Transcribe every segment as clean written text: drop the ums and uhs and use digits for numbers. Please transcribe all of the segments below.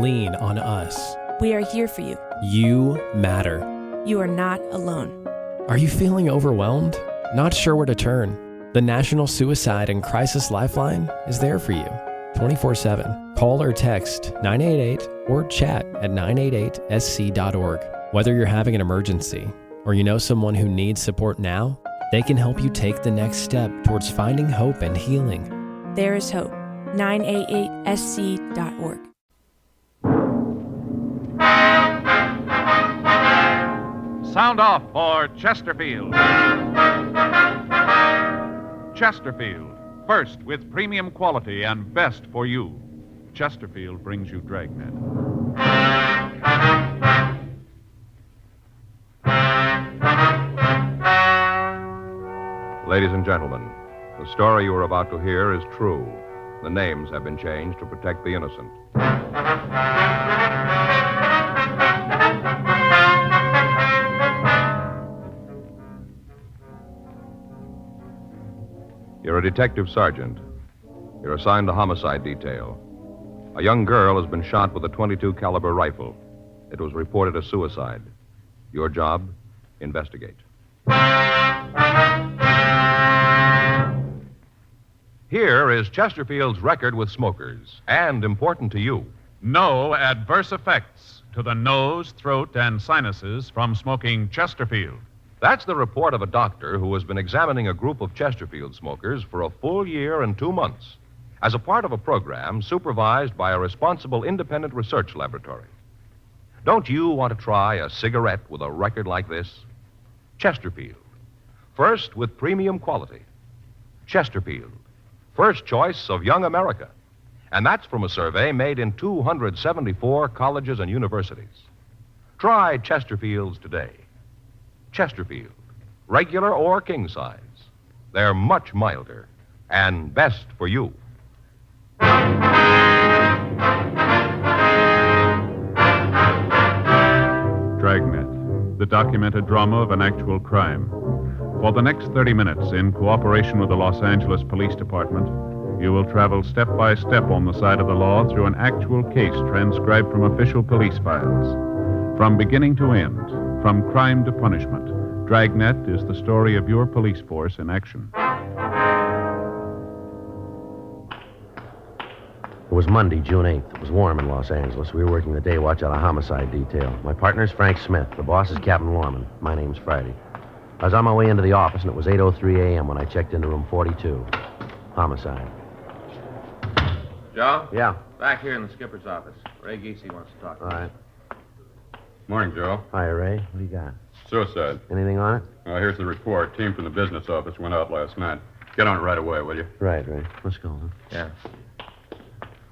lean on us. We are here for you. You matter. You are not alone. Are you feeling overwhelmed? Not sure where to turn? The National Suicide and Crisis Lifeline is there for you 24/7. Call or text 988 or chat at 988sc.org. Whether you're having an emergency or you know someone who needs support now, they can help you take the next step towards finding hope and healing. There is hope. 988sc.org. Sound off for Chesterfield. Chesterfield, first with premium quality and best for you. Chesterfield brings you Dragnet. Ladies and gentlemen, the story you are about to hear is true. The names have been changed to protect the innocent. You're a detective sergeant. You're assigned to homicide detail. A young girl has been shot with a .22 caliber rifle. It was reported as suicide. Your job, investigate. Here is Chesterfield's record with smokers, and important to you. No adverse effects to the nose, throat, and sinuses from smoking Chesterfield. That's the report of a doctor who has been examining a group of Chesterfield smokers for a full year and 2 months as a part of a program supervised by a responsible independent research laboratory. Don't you want to try a cigarette with a record like this? Chesterfield, first with premium quality. Chesterfield, first choice of young America. And that's from a survey made in 274 colleges and universities. Try Chesterfields today. Chesterfield, regular or king size. They're much milder and best for you. Dragnet, the documented drama of an actual crime. For the next 30 minutes, in cooperation with the Los Angeles Police Department, you will travel step by step on the side of the law through an actual case transcribed from official police files. From beginning to end, from crime to punishment, Dragnet is the story of your police force in action. It was Monday, June 8th. It was warm in Los Angeles. We were working the day watch out of homicide detail. My partner's Frank Smith. The boss is Captain Lorman. My name's Friday. I was on my way into the office, and it was 8:03 a.m. when I checked into room 42. Homicide. Joe? Yeah. Back here in the skipper's office. Ray Geesey wants to talk to All you. right. Morning, Joe. Hi, Ray. What do you got? Suicide. Anything on it? Here's the report. Team from the business office went out last night. Get on it right away, will you? Right, Ray. Let's go, huh? Yeah.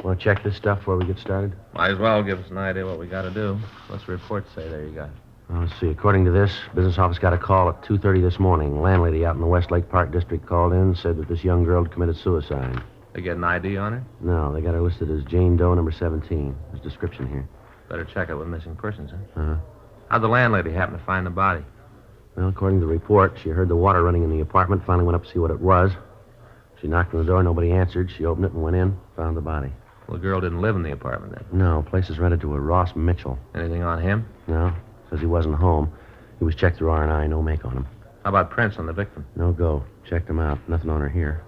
Want to check this stuff before we get started? Might as well give us an idea what we got to do. What's the report say there you got? Well, let's see. According to this, business office got a call at 2:30 this morning. Landlady out in the Westlake Park district called in, said that this young girl had committed suicide. They get an ID on her? No, they got her listed as Jane Doe, number 17. There's a description here. Better check it with missing persons, huh? Uh-huh. How'd the landlady happen to find the body? Well, according to the report, she heard the water running in the apartment, finally went up to see what it was. She knocked on the door, nobody answered. She opened it and went in, found the body. Well, the girl didn't live in the apartment then. No, place is rented to a Ross Mitchell. Anything on him? No, says he wasn't home. He was checked through R&I, no make on him. How about prints on the victim? No go. Checked him out. Nothing on her here.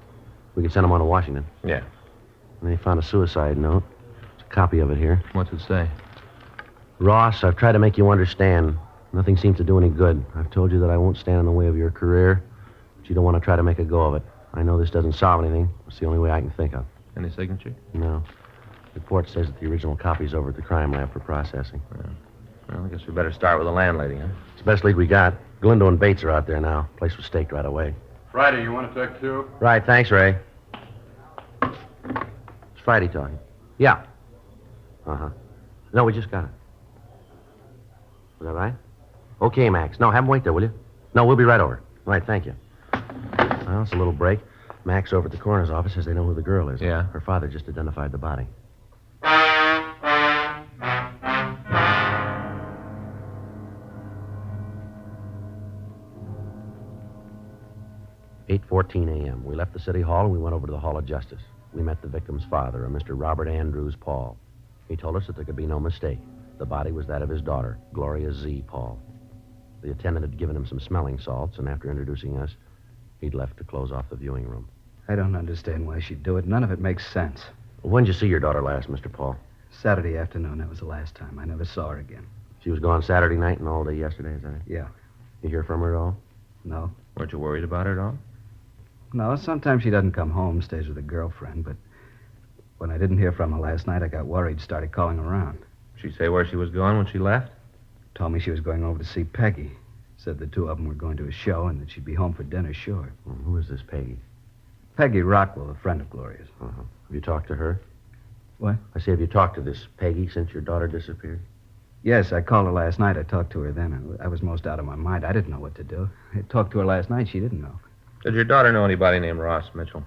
We could send him on to Washington. Yeah. And they found a suicide note. There's a copy of it here. What's it say? Ross, I've tried to make you understand. Nothing seems to do any good. I've told you that I won't stand in the way of your career, but you don't want to try to make a go of it. I know this doesn't solve anything. It's the only way I can think of. Any signature? No. The report says that the original copy's over at the crime lab for processing. Yeah. Well, I guess we better start with the landlady, huh? It's the best lead we got. Galindo and Bates are out there now. Place was staked right away. Friday, you want to talk too? Right, thanks, Ray. It's Friday talking. Yeah. Uh-huh. No, we just got it. Is that right? Okay, Max. No, have him wait there, will you? No, we'll be right over. Right, thank you. Well, it's a little break. Max over at the coroner's office says they know who the girl is. Yeah? Her father just identified the body. "8:14 a.m. We left the city hall and we went over to the Hall of Justice. We met the victim's father, a Mr. Robert Andrews Paul. He told us that there could be no mistake. The body was that of his daughter, Gloria Z. Paul. The attendant had given him some smelling salts, and after introducing us, he'd left to close off the viewing room. I don't understand why she'd do it. None of it makes sense. When'd you see your daughter last, Mr. Paul? Saturday afternoon, that was the last time. I never saw her again. She was gone Saturday night and all day yesterday, is that it? Yeah. You hear from her at all? No. Weren't you worried about her at all? No, sometimes she doesn't come home, stays with a girlfriend, but when I didn't hear from her last night, I got worried, started calling around. Did she say where she was going when she left? Told me she was going over to see Peggy. Said the two of them were going to a show and that she'd be home for dinner, sure. Well, who is this Peggy? Peggy Rockwell, a friend of Gloria's. Have you talked to her? What? I say, have you talked to this Peggy since your daughter disappeared? Yes, I called her last night. I talked to her then. I was most out of my mind. I didn't know what to do. I talked to her last night. She didn't know. Did your daughter know anybody named Ross Mitchell?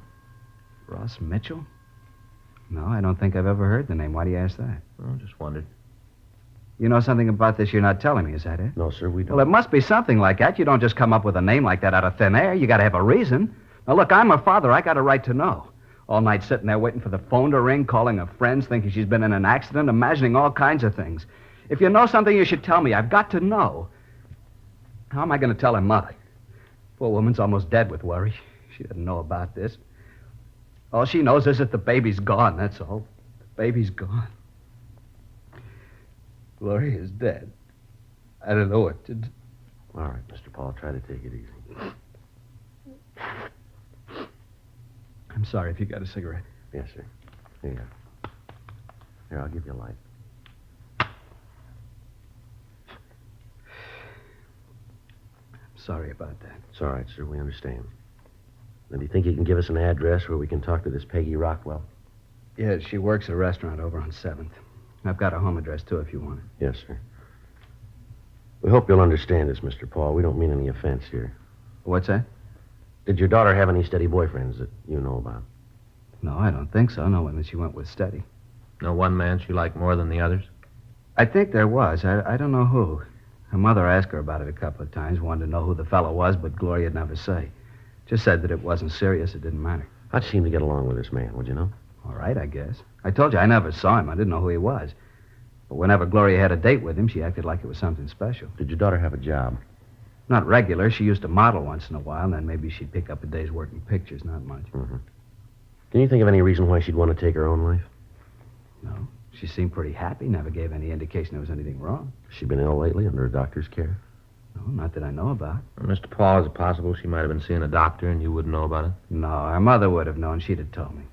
Ross Mitchell? No, I don't think I've ever heard the name. Why do you ask that? Oh, just wondered. You know something about this you're not telling me, is that it? No, sir, we don't. Well, it must be something like that. You don't just come up with a name like that out of thin air. You got to have a reason. Now, look, I'm her father. I got a right to know. All night sitting there waiting for the phone to ring, calling her friends, thinking she's been in an accident, imagining all kinds of things. If you know something, you should tell me. I've got to know. How am I going to tell her mother? Poor woman's almost dead with worry. She doesn't know about this. All she knows is that the baby's gone, that's all. The baby's gone. Gloria is dead. I don't know what to do. All right, Mr. Paul, try to take it easy. I'm sorry if you got a cigarette. Yes, sir. Here you go. Here, I'll give you a light. Sorry about that. It's all right, sir. We understand. Now, do you think you can give us an address where we can talk to this Peggy Rockwell? Yeah, she works a restaurant over on 7th. I've got her home address, too, if you want it. Yes, sir. We hope you'll understand this, Mr. Paul. We don't mean any offense here. What's that? Did your daughter have any steady boyfriends that you know about? No, I don't think so. No one that she went with steady. No one man she liked more than the others? I think there was. I don't know who. Her mother asked her about it a couple of times, wanted to know who the fellow was, but Gloria'd never say. Just said that it wasn't serious, it didn't matter. How'd she seem to get along with this man, would you know? All right, I guess. I told you I never saw him. I didn't know who he was. But whenever Gloria had a date with him, she acted like it was something special. Did your daughter have a job? Not regular. She used to model once in a while, and then maybe she'd pick up a day's work in pictures, not much. Mm-hmm. Can you think of any reason why she'd want to take her own life? No. She seemed pretty happy, never gave any indication there was anything wrong. Has she been ill lately, under a doctor's care? No, not that I know about. Well, Mr. Paul, is it possible she might have been seeing a doctor and you wouldn't know about it? No, her mother would have known. She'd have told me.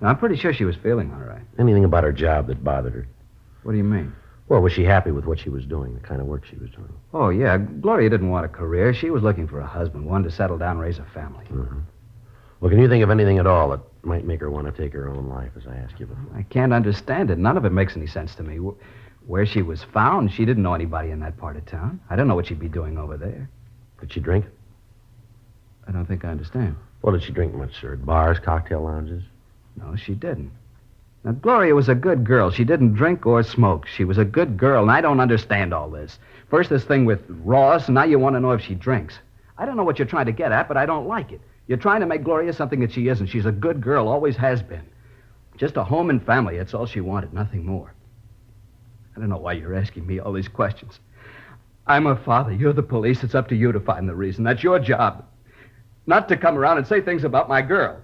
Now, I'm pretty sure she was feeling all right. Anything about her job that bothered her? What do you mean? Well, was she happy with what she was doing, the kind of work she was doing? Oh, yeah. Gloria didn't want a career. She was looking for a husband, one to settle down and raise a family. Mm-hmm. Well, can you think of anything at all that might make her want to take her own life, as I asked you before? I can't understand it. None of it makes any sense to me. Where she was found, she didn't know anybody in that part of town. I don't know what she'd be doing over there. Did she drink? I don't think I understand. Well, did she drink much, sir? At bars, cocktail lounges? No, she didn't. Now, Gloria was a good girl. She didn't drink or smoke. She was a good girl, and I don't understand all this. First, this thing with Ross, and now you want to know if she drinks. I don't know what you're trying to get at, but I don't like it. You're trying to make Gloria something that she isn't. She's a good girl, always has been. Just a home and family, that's all she wanted, nothing more. I don't know why you're asking me all these questions. I'm her father. You're the police. It's up to you to find the reason. That's your job. Not to come around and say things about my girl.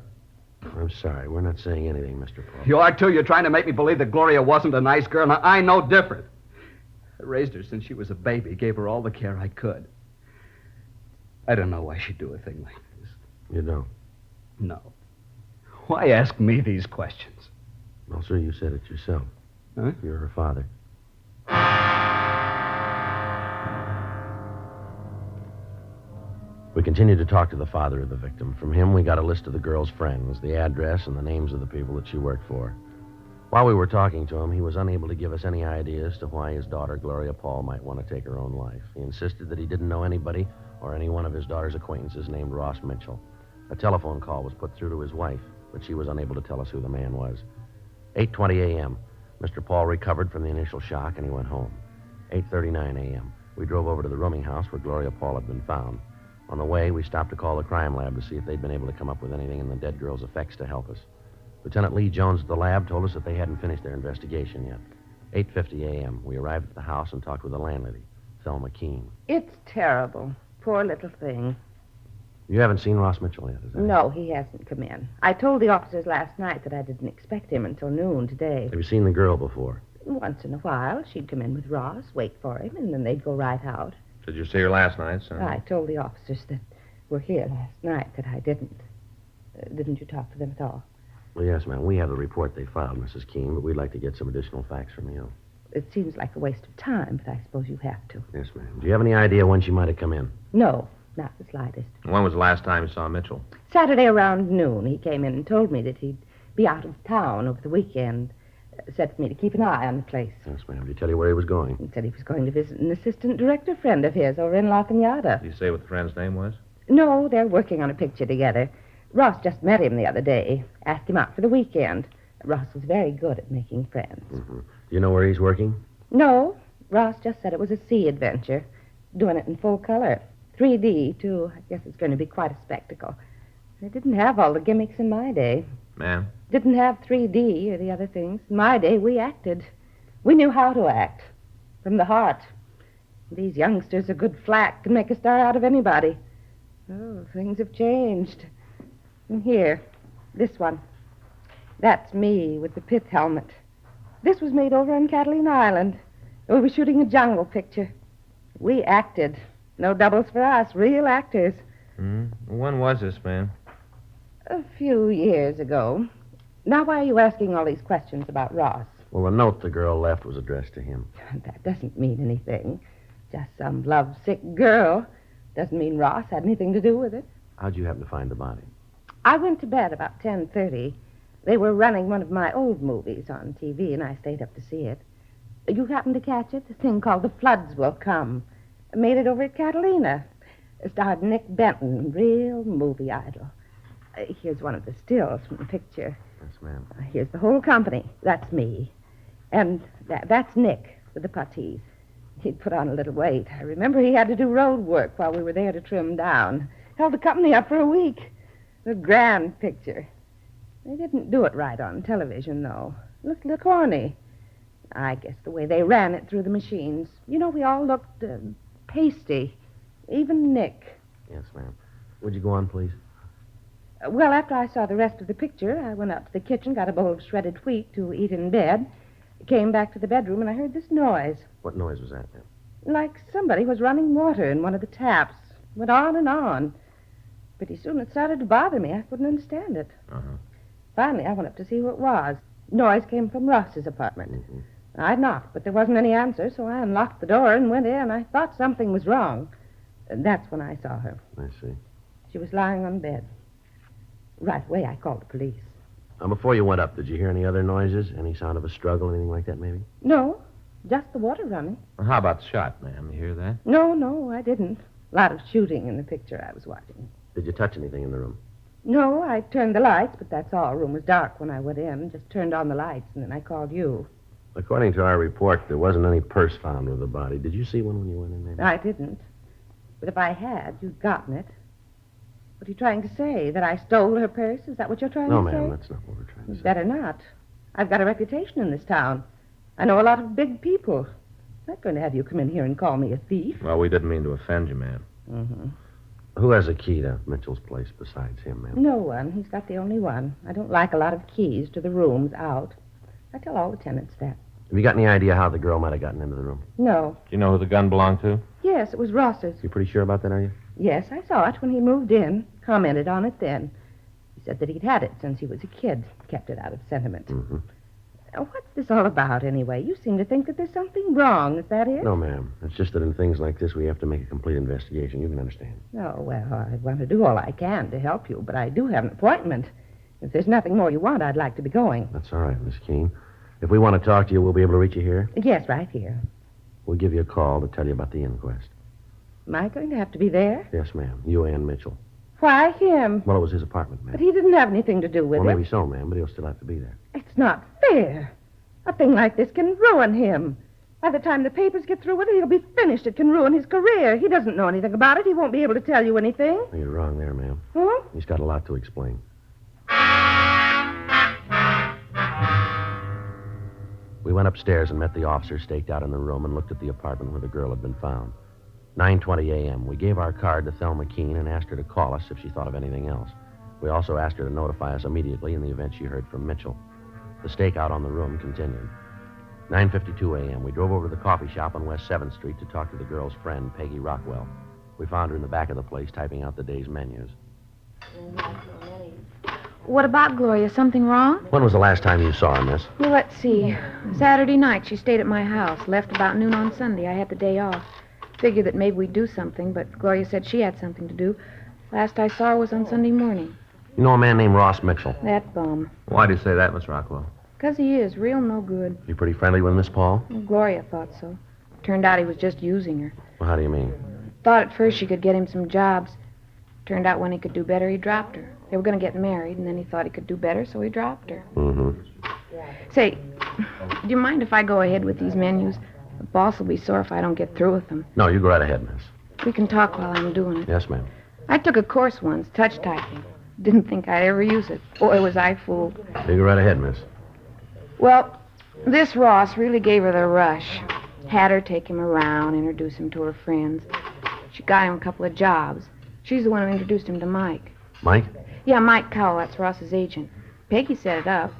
I'm sorry. We're not saying anything, Mr. Paul. You are, too. You're trying to make me believe that Gloria wasn't a nice girl. Now, I know different. I raised her since she was a baby, gave her all the care I could. I don't know why she'd do a thing like this. You don't? No. Why ask me these questions? Well, sir, you said it yourself. Huh? You're her father. We continued to talk to the father of the victim. From him, we got a list of the girl's friends, the address, and the names of the people that she worked for. While we were talking to him, he was unable to give us any idea as to why his daughter, Gloria Paul, might want to take her own life. He insisted that he didn't know anybody or any one of his daughter's acquaintances named Ross Mitchell. A telephone call was put through to his wife, but she was unable to tell us who the man was. 8:20 a.m., Mr. Paul recovered from the initial shock, and he went home. 8:39 a.m., we drove over to the rooming house where Gloria Paul had been found. On the way, we stopped to call the crime lab to see if they'd been able to come up with anything in the dead girl's effects to help us. Lieutenant Lee Jones at the lab told us that they hadn't finished their investigation yet. 8:50 a.m. We arrived at the house and talked with the landlady, Thelma Keene. It's terrible. Poor little thing. You haven't seen Ross Mitchell yet, is that? No, he hasn't come in. I told the officers last night that I didn't expect him until noon today. Have you seen the girl before? Once in a while, she'd come in with Ross, wait for him, and then they'd go right out. Did you see her last night, son? I told the officers that were here last night that I didn't. Didn't you talk to them at all? Well, yes, ma'am. We have the report they filed, Mrs. Keene, but we'd like to get some additional facts from you. It seems like a waste of time, but I suppose you have to. Yes, ma'am. Do you have any idea when she might have come in? No, not the slightest. When was the last time you saw Mitchell? Saturday around noon, he came in and told me that he'd be out of town over the weekend. Said for me to keep an eye on the place. Yes, ma'am. Did he tell you where he was going? He said he was going to visit an assistant director friend of his over in La Cañada. Did he say what the friend's name was? No, they're working on a picture together. Ross just met him the other day. Asked him out for the weekend. Ross is very good at making friends. Mm-hmm. Do you know where he's working? No, Ross just said it was a sea adventure. Doing it in full color. 3D, too. I guess it's going to be quite a spectacle. They didn't have all the gimmicks in my day. Ma'am? Didn't have 3D or the other things. In my day, we acted. We knew how to act. From the heart. These youngsters are good flack. Can make a star out of anybody. Oh, things have changed. And here, this one. That's me with the pith helmet. This was made over on Catalina Island. We were shooting a jungle picture. We acted. No doubles for us. Real actors. When was this, ma'am? A few years ago. Now, why are you asking all these questions about Ross? Well, the note the girl left was addressed to him. That doesn't mean anything. Just some lovesick girl. Doesn't mean Ross had anything to do with it. How'd you happen to find the body? I went to bed about 10:30. They were running one of my old movies on TV, and I stayed up to see it. You happened to catch it? A thing called The Floods Will Come. Made it over at Catalina. Starred Nick Benton, real movie idol. Here's one of the stills from the picture. Yes, ma'am. Here's the whole company. That's me. And that's Nick with the puttees. He'd put on a little weight. I remember he had to do road work while we were there to trim down. Held the company up for a week. A grand picture. They didn't do it right on television, though. Looked a little corny. I guess the way they ran it through the machines. You know, we all looked pasty. Even Nick. Yes, ma'am. Would you go on, please? Well, after I saw the rest of the picture, I went up to the kitchen, got a bowl of shredded wheat to eat in bed, came back to the bedroom, and I heard this noise. What noise was that, ma'am? Like somebody was running water in one of the taps. Went on and on. Pretty soon it started to bother me. I couldn't understand it. Uh-huh. Finally, I went up to see who it was. Noise came from Ross's apartment. Mm-hmm. I knocked, but there wasn't any answer, so I unlocked the door and went in. I thought something was wrong. And that's when I saw her. I see. She was lying on bed. Right away, I called the police. Now, before you went up, did you hear any other noises? Any sound of a struggle, anything like that, maybe? No, just the water running. Well, how about the shot, ma'am? You hear that? No, I didn't. A lot of shooting in the picture I was watching. Did you touch anything in the room? No, I turned the lights, but that's all. The room was dark when I went in. Just turned on the lights, and then I called you. According to our report, there wasn't any purse found with the body. Did you see one when you went in there? I didn't. But if I had, you'd gotten it. What are you trying to say? That I stole her purse? Is that what you're trying No, to say? ma'am, that's not what we're trying to say. Better not. I've got a reputation in this town. I know a lot of big people. I'm not going to have you come in here and call me a thief. Well, we didn't mean to offend you, ma'am. Mm-hmm. Who has a key to Mitchell's place besides him, ma'am? No one. He's got the only one. I don't like a lot of keys to the rooms out. I tell all the tenants that. Have you got any idea how the girl might have gotten into the room? No. Do you know who the gun belonged to? Yes, it was Ross's. You pretty sure about that, are you? Yes, I saw it when he moved in. Commented on it then. He said that he'd had it since he was a kid. Kept it out of sentiment. Mm-hmm. What's this all about, anyway? You seem to think that there's something wrong. Is that it? No, ma'am. It's just that in things like this, we have to make a complete investigation. You can understand. Oh, well, I want to do all I can to help you, but I do have an appointment. If there's nothing more you want, I'd like to be going. That's all right, Miss Keene. If we want to talk to you, we'll be able to reach you here. Yes, right here. We'll give you a call to tell you about the inquest. Am I going to have to be there? Yes, ma'am. You and Mitchell. Why him? Well, it was his apartment, ma'am. But he didn't have anything to do with Well, it. maybe so, ma'am, but he'll still have to be there. It's not fair. A thing like this can ruin him. By the time the papers get through with it, he'll be finished. It can ruin his career. He doesn't know anything about it. He won't be able to tell you anything. You're wrong there, ma'am. Huh? He's got a lot to explain. We went upstairs and met the officer staked out in the room and looked at the apartment where the girl had been found. 9:20 a.m. We gave our card to Thelma Keene and asked her to call us if she thought of anything else. We also asked her to notify us immediately in the event she heard from Mitchell. The stakeout on the room continued. 9:52 a.m. We drove over to the coffee shop on West 7th Street to talk to the girl's friend, Peggy Rockwell. We found her in the back of the place typing out the day's menus. What about Gloria? Something wrong? When was the last time you saw her, miss? Well, let's see. Saturday night, she stayed at my house. Left about noon on Sunday. I had the day off. Figured that maybe we'd do something, but Gloria said she had something to do. Last I saw her was on Sunday morning. You know a man named Ross Mitchell? That bum. Why do you say that, Miss Rockwell? 'Cause he is. Real no good. You pretty friendly with Miss Paul? Well, Gloria thought so. Turned out he was just using her. Well, how do you mean? Thought at first she could get him some jobs. Turned out when he could do better, he dropped her. They were going to get married, and then he thought he could do better, so he dropped her. Mm-hmm. Say, do you mind if I go ahead with these menus? The boss will be sore if I don't get through with them. No, you go right ahead, miss. We can talk while I'm doing it. Yes, ma'am. I took a course once, touch typing. Didn't think I'd ever use it. Boy, was I fooled. You go right ahead, miss. Well, this Ross really gave her the rush. Had her take him around, introduce him to her friends. She got him a couple of jobs. She's the one who introduced him to Mike. Mike? Yeah, Mike Cowell, that's Ross's agent. Peggy set it up.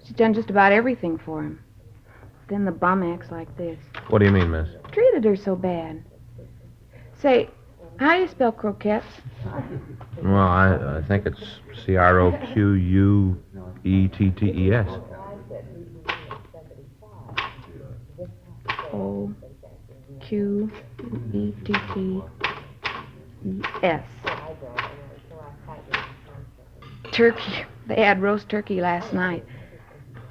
She's done just about everything for him. Then the bum acts like this. What do you mean, miss? Treated her so bad. Say, how do you spell croquettes? Well, I think it's Croquettes. O-Q-E-T-T-E-S. Turkey. They had roast turkey last night.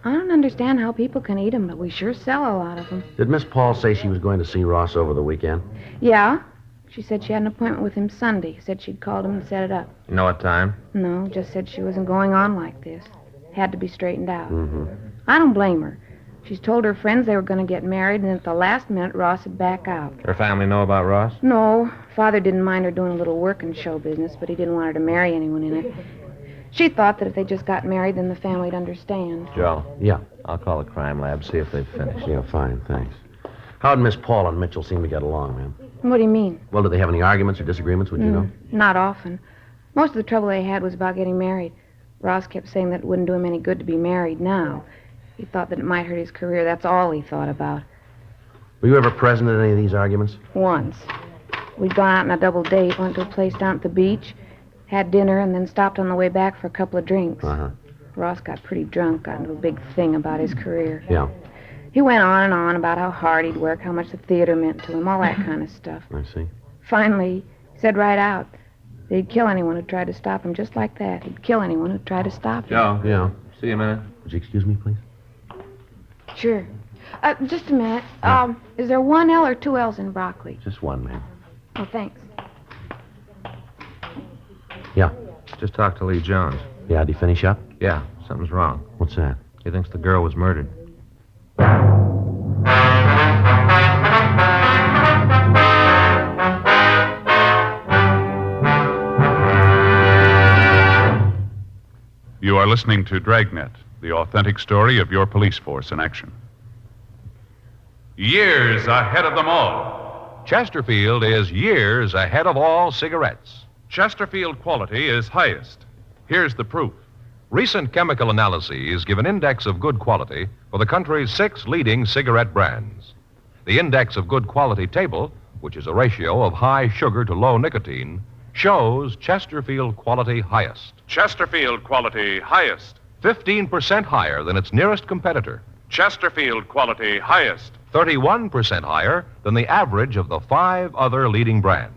I don't understand how people can eat them, but we sure sell a lot of them. Did Miss Paul say she was going to see Ross over the weekend? Yeah. She said she had an appointment with him Sunday. Said she'd called him and set it up. You know what time? No, just said she wasn't going on like this. Had to be straightened out. Mm-hmm. I don't blame her. She's told her friends they were going to get married, and at the last minute, Ross would back out. Her family know about Ross? No. Father didn't mind her doing a little work in show business, but he didn't want her to marry anyone in it. She thought that if they just got married, then the family'd understand. Joe? Yeah. I'll call the crime lab, see if they've finished. Yeah, fine, thanks. How'd Miss Paul and Mitchell seem to get along, ma'am? What do you mean? Well, did they have any arguments or disagreements, would you know? Not often. Most of the trouble they had was about getting married. Ross kept saying that it wouldn't do him any good to be married now. He thought that it might hurt his career. That's all he thought about. Were you ever present at any of these arguments? Once. We'd gone out on a double date, went to a place down at the beach, had dinner, and then stopped on the way back for a couple of drinks. Uh-huh. Ross got pretty drunk, got into a big thing about his career. Yeah. He went on and on about how hard he'd work, how much the theater meant to him, all that kind of stuff. I see. Finally, he said right out that he'd kill anyone who tried to stop him, just like that. He'd kill anyone who tried to stop him. Joe? Yeah. See you a minute. Would you excuse me, please? Sure. Just a minute. Is there one L or two L's in broccoli? Just one, ma'am. Oh, thanks. Yeah. Just talk to Lee Jones. Yeah, did he finish up? Yeah, something's wrong. What's that? He thinks the girl was murdered. You are listening to Dragnet, the authentic story of your police force in action. Years ahead of them all. Chesterfield is years ahead of all cigarettes. Chesterfield quality is highest. Here's the proof. Recent chemical analyses give an index of good quality for the country's 6 leading cigarette brands. The index of good quality table, which is a ratio of high sugar to low nicotine, shows Chesterfield quality highest. Chesterfield quality highest. 15% higher than its nearest competitor. Chesterfield quality highest. 31% higher than the average of the 5 other leading brands.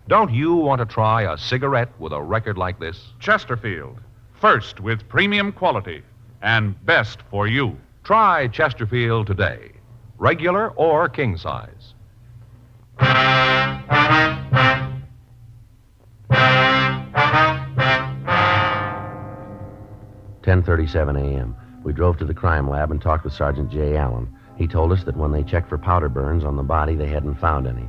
Don't you want to try a cigarette with a record like this? Chesterfield. First with premium quality and best for you. Try Chesterfield today. Regular or king size. 10:37 a.m. We drove to the crime lab and talked with Sergeant J. Allen. He told us that when they checked for powder burns on the body, they hadn't found any.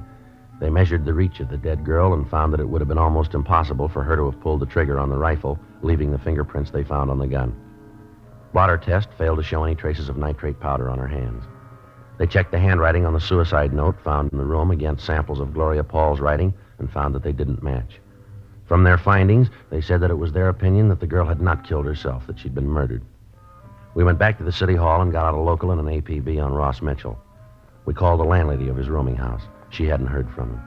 They measured the reach of the dead girl and found that it would have been almost impossible for her to have pulled the trigger on the rifle, leaving the fingerprints they found on the gun. Blotter test failed to show any traces of nitrate powder on her hands. They checked the handwriting on the suicide note found in the room against samples of Gloria Paul's writing and found that they didn't match. From their findings, they said that it was their opinion that the girl had not killed herself, that she'd been murdered. We went back to the city hall and got out a local and an APB on Ross Mitchell. We called the landlady of his rooming house. She hadn't heard from him.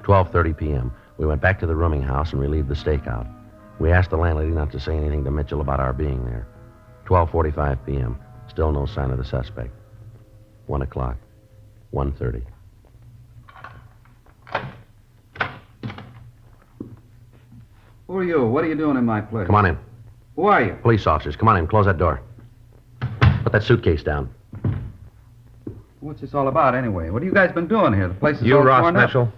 12:30 p.m., we went back to the rooming house and relieved the stakeout. We asked the landlady not to say anything to Mitchell about our being there. 12:45 p.m., still no sign of the suspect. 1 o'clock, 1:30. Who are you? What are you doing in my place? Come on in. Who are you? Police officers, come on in. Close that door. Put that suitcase down. What's this all about, anyway? What have you guys been doing here? The place is You all Ross torn up. Mitchell?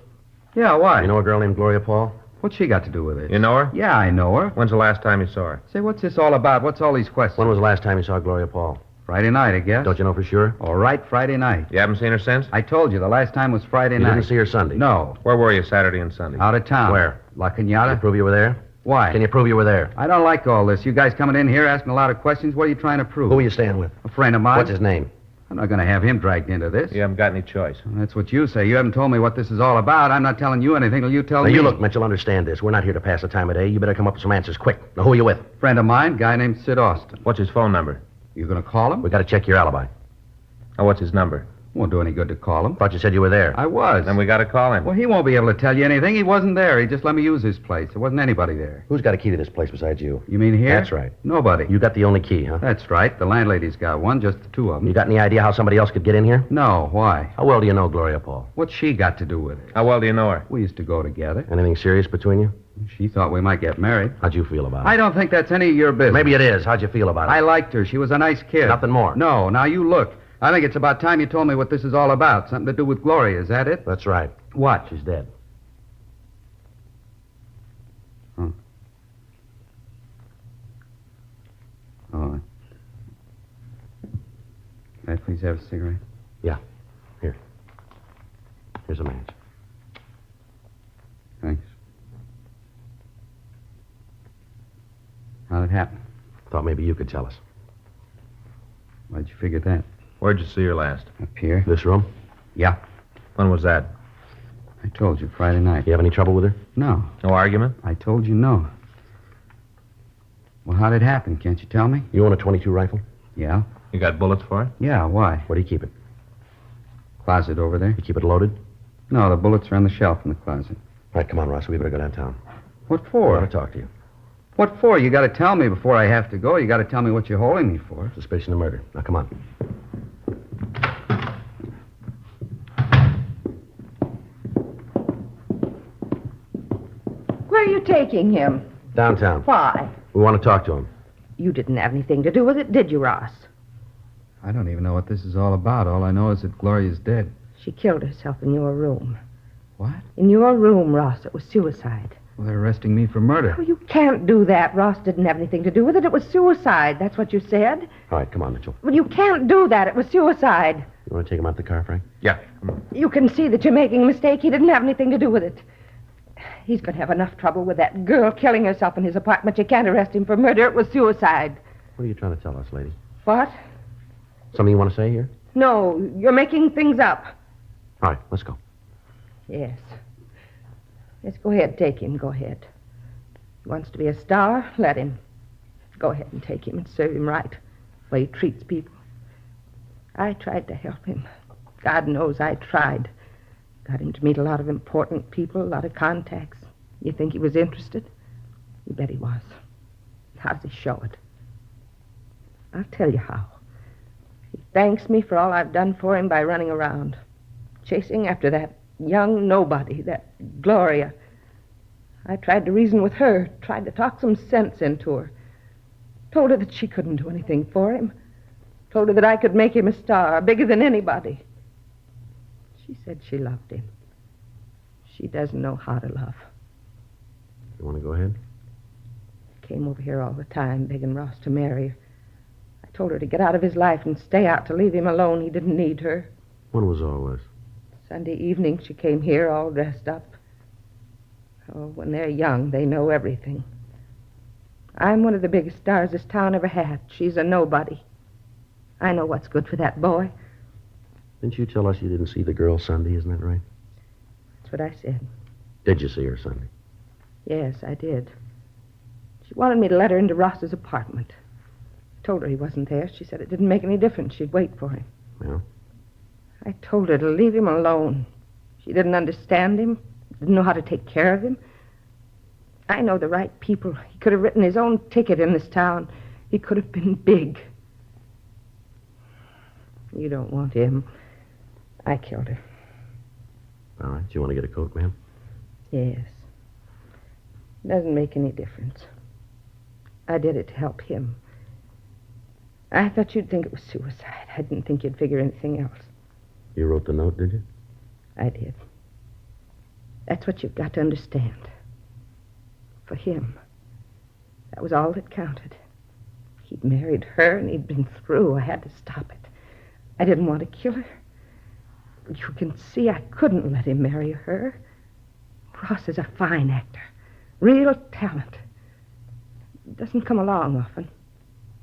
Yeah, why? You know a girl named Gloria Paul? What's she got to do with it? You know her? Yeah, I know her. When's the last time you saw her? Say, what's this all about? What's all these questions? When was the last time you saw Gloria Paul? Friday night, I guess. Don't you know for sure? All right, Friday night. You haven't seen her since? I told you, the last time was Friday You night. didn't see her Sunday? No. Where were you Saturday and Sunday? Out of town. Where? La Can you Cañada. prove you were there? Why? Can you prove you were there? I don't like all this. You guys coming in here asking a lot of questions. What are you trying to prove? Who are you staying with? A friend of mine. What's his name? I'm not going to have him dragged into this. You haven't got any choice. Well, that's what you say. You haven't told me what this is all about. I'm not telling you anything till you tell Now, me. you look, Mitchell, understand this. We're not here to pass the time of day. You better come up with some answers quick. Now, who are you with? Friend of mine, guy named Sid Austin. What's his phone number? You going to call him? We got to check your alibi. Oh, what's his number? Won't do any good to call him. Thought you said you were there. I was. Then we got to call him. Well, he won't be able to tell you anything. He wasn't there. He just let me use his place. There wasn't anybody there. Who's got a key to this place besides you? You mean here? That's right. Nobody. You got the only key, huh? That's right. The landlady's got one, just the two of them. You got any idea how somebody else could get in here? No, why? How well do you know Gloria Paul? What's she got to do with it? How well do you know her? We used to go together. Anything serious between you? She thought we might get married. How'd you feel about it? I don't think that's any of your business. Maybe it is. How'd you feel about it? I liked her. She was a nice kid. Nothing more? No. Now, you look. I think it's about time you told me what this is all about. Something to do with Gloria. Is that it? That's right. What? She's dead. Oh. Can I please have a cigarette? Yeah. Here. Here's a match. Thanks. How'd it happen? Thought maybe you could tell us. Why'd you figure that? Where'd you see her last? Up here? This room? Yeah. When was that? I told you, Friday night. You have any trouble with her? No. No argument? I told you no. Well, how'd it happen? Can't you tell me? You own a .22 rifle? Yeah. You got bullets for it? Yeah, why? Where do you keep it? Closet over there. You keep it loaded? No, the bullets are on the shelf in the closet. All right, come on, Ross. We better go downtown. What I for? want to talk to you. What for? You got to tell me before I have to go. You got to tell me what you're holding me for. Suspicion of murder. Now, come on. Where are you taking him? Downtown. Why? We want to talk to him. You didn't have anything to do with it, did you, Ross? I don't even know what this is all about. All I know is that Gloria's dead. She killed herself in your room. What? In your room, Ross. It was suicide. Well, they're arresting me for murder. Oh, you can't do that. Ross didn't have anything to do with it. It was suicide. That's what you said. All right, come on, Mitchell. Well, you can't do that. It was suicide. You want to take him out the car, Frank? Yeah. Come on. You can see that you're making a mistake. He didn't have anything to do with it. He's going to have enough trouble with that girl killing herself in his apartment. You can't arrest him for murder. It was suicide. What are you trying to tell us, lady? What? Something you want to say here? No, you're making things up. All right, let's go. Yes. Yes, go ahead. Take him. Go ahead. He wants to be a star. Let him. Go ahead and take him and serve him right. The way he treats people. I tried to help him. God knows I tried. Got him to meet a lot of important people, a lot of contacts. You think he was interested? You bet he was. How does he show it? I'll tell you how. He thanks me for all I've done for him by running around, chasing after that young nobody, that Gloria. I tried to reason with her, tried to talk some sense into her. Told her that she couldn't do anything for him. Told her that I could make him a star, bigger than anybody. She said she loved him. She doesn't know how to love. You want to go ahead? Came over here all the time, begging Ross to marry her. I told her to get out of his life and stay out, to leave him alone. He didn't need her. When was all this? Sunday evening, she came here all dressed up. Oh, when they're young, they know everything. I'm one of the biggest stars this town ever had. She's a nobody. I know what's good for that boy. Didn't you tell us you didn't see the girl Sunday, isn't that right? That's what I said. Did you see her Sunday? Yes, I did. She wanted me to let her into Ross's apartment. I told her he wasn't there. She said it didn't make any difference. She'd wait for him. Yeah? I told her to leave him alone. She didn't understand him, didn't know how to take care of him. I know the right people. He could have written his own ticket in this town. He could have been big. You don't want him. I killed her. All right. Do you want to get a coat, ma'am? Yes. Doesn't make any difference. I did it to help him. I thought you'd think it was suicide. I didn't think you'd figure anything else. You wrote the note, did you? I did. That's what you've got to understand. For him, that was all that counted. He'd married her and he'd been through. I had to stop it. I didn't want to kill her. But you can see I couldn't let him marry her. Ross is a fine actor. Real talent. Doesn't come along often.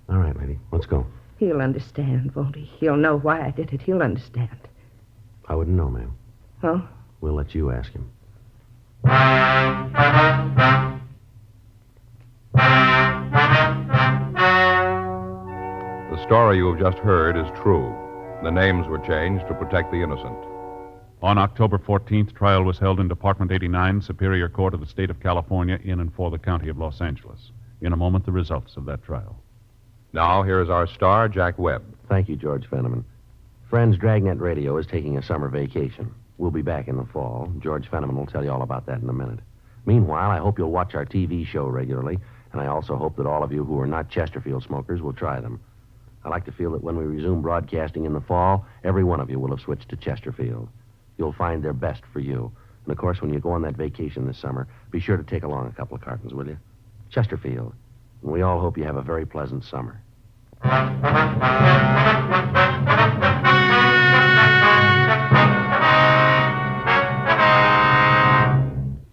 All right, lady. Let's go. He'll understand, won't he? He'll know why I did it. He'll understand. I wouldn't know, ma'am. Oh? We'll let you ask him. The story you have just heard is true. The names were changed to protect the innocent. On October 14th, trial was held in Department 89, Superior Court of the State of California, in and for the County of Los Angeles. In a moment, the results of that trial. Now, here is our star, Jack Webb. Thank you, George Fenneman. Friends, Dragnet Radio is taking a summer vacation. We'll be back in the fall. George Fenneman will tell you all about that in a minute. Meanwhile, I hope you'll watch our TV show regularly, and I also hope that all of you who are not Chesterfield smokers will try them. I like to feel that when we resume broadcasting in the fall, every one of you will have switched to Chesterfield. You'll find their best for you. And, of course, when you go on that vacation this summer, be sure to take along a couple of cartons, will you? Chesterfield. And we all hope you have a very pleasant summer.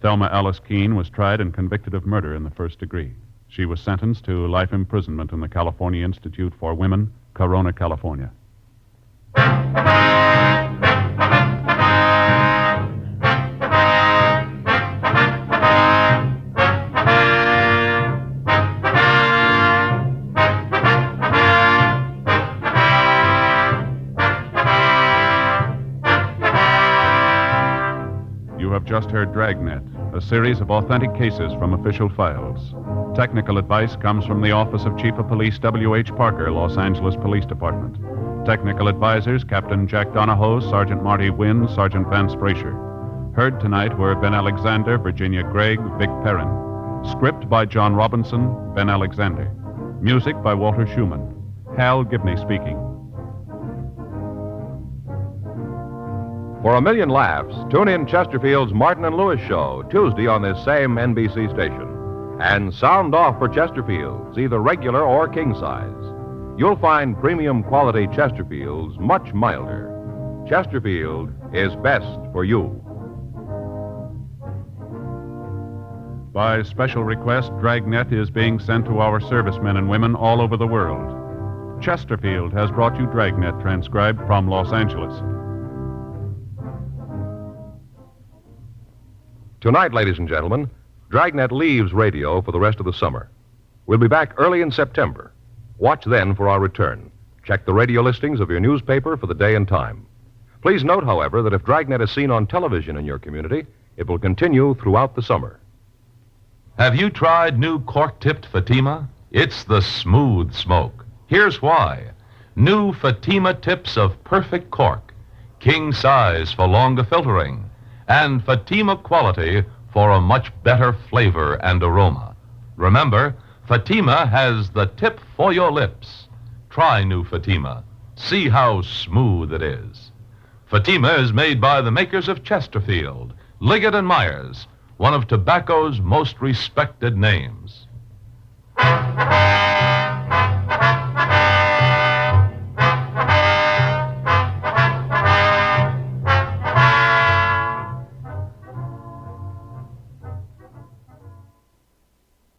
Thelma Alice Keene was tried and convicted of murder in the first degree. She was sentenced to life imprisonment in the California Institute for Women, Corona, California. You have just heard Dragnet, a series of authentic cases from official files. Technical advice comes from the Office of Chief of Police W.H. Parker, Los Angeles Police Department. Technical advisors, Captain Jack Donahoe, Sergeant Marty Wynn, Sergeant Vance Brasher. Heard tonight were Ben Alexander, Virginia Gregg, Vic Perrin. Script by John Robinson, Ben Alexander. Music by Walter Schumann. Hal Gibney speaking. For a million laughs, tune in Chesterfield's Martin and Lewis show, Tuesday on this same NBC station. And sound off for Chesterfields, either regular or king size. You'll find premium quality Chesterfields much milder. Chesterfield is best for you. By special request, Dragnet is being sent to our servicemen and women all over the world. Chesterfield has brought you Dragnet, transcribed from Los Angeles. Tonight, ladies and gentlemen, Dragnet leaves radio for the rest of the summer. We'll be back early in September. Watch then for our return. Check the radio listings of your newspaper for the day and time. Please note, however, that if Dragnet is seen on television in your community, it will continue throughout the summer. Have you tried new cork-tipped Fatima? It's the smooth smoke. Here's why. New Fatima tips of perfect cork, king size for longer filtering, and Fatima quality for a much better flavor and aroma. Remember, Fatima has the tip for your lips. Try new Fatima. See how smooth it is. Fatima is made by the makers of Chesterfield, Liggett and Myers, one of tobacco's most respected names.